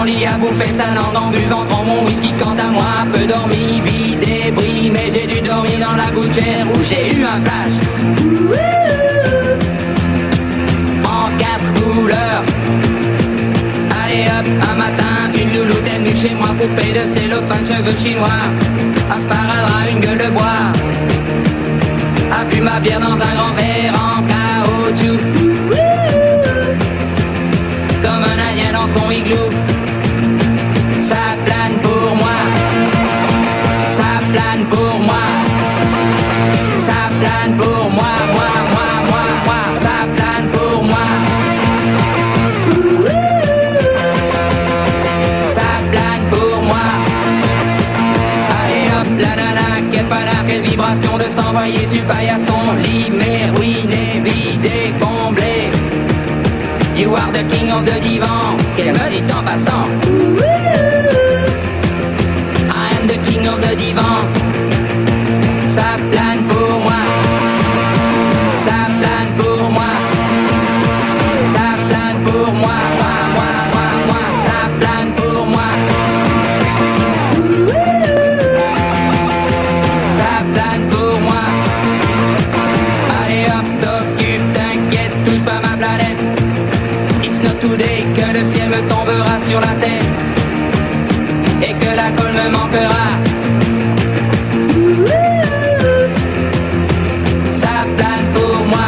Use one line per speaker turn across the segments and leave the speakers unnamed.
lit à bouffer sa langue en buvant trop mon whisky. Quant à moi, peu dormi, vie débris, mais j'ai dû dormir dans la gouttière où j'ai eu un flash. En 4 couleurs. Allez hop, un matin, une louloute est venue chez moi, poupée de cellophane, cheveux chinois, un sparadrap, une gueule de bois, a bu ma bière dans un grand verre en caoutchouc, comme un indien dans son igloo. Ça plane pour moi, ça plane pour moi, ça plane pour moi, moi, ça plane pour moi. Quelle vibration de s'envoyer sur le paillasson. Limé, ruiné, vidé, comblé. You are the king of the divan. Qu'elle me dit en passant. I am the king of the divan. Ça plane pour moi. Ça plane pour moi. Ça plane pour moi. Moi. Ça plane pour moi. Que le ciel me tombera sur la tête et que la colle me manquera. Ça plane pour moi.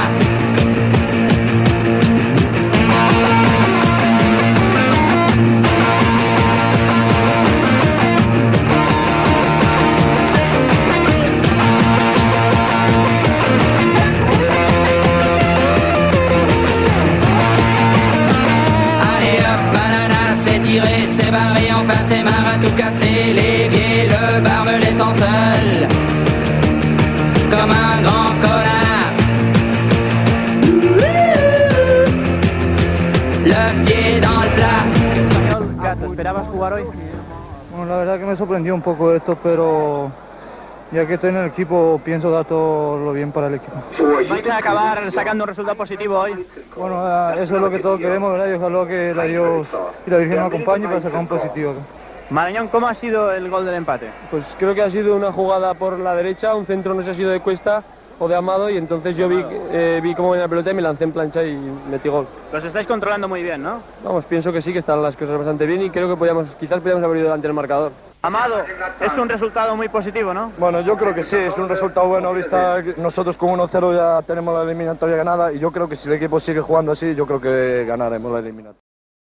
C'est barré, enfin c'est marre à tout casser. L'évier, le bar me laissant seul comme un grand connard. Le pied dans le plat.
¿Te esperabas jugar hoy?
Bueno, la verdad que me sorprendió un poco esto, pero ya que estoy en el equipo pienso dar todo lo bien para el equipo.
¿Vais a acabar sacando un resultado positivo hoy?
Bueno, eso es lo que todos queremos, ¿verdad? Y ojalá que la Dios y la Virgen nos acompañe para sacar un positivo acá.
Marañón, ¿cómo ha sido el gol del empate?
Pues creo que ha sido una jugada por la derecha, un centro no sé si ha sido de Cuesta o de Amado, y entonces yo vi cómo venía la pelota y me lancé en plancha y metí gol.
Los estáis controlando muy bien, ¿no?
Vamos, pienso que sí, que están las cosas bastante bien y creo que quizás podíamos haber ido delante del marcador.
Amado, es un resultado muy positivo, ¿no?
Bueno, yo creo que sí, es un resultado bueno. Ahorita nosotros con 1-0 ya tenemos la eliminatoria ganada y yo creo que si el equipo sigue jugando así, yo creo que ganaremos la eliminatoria.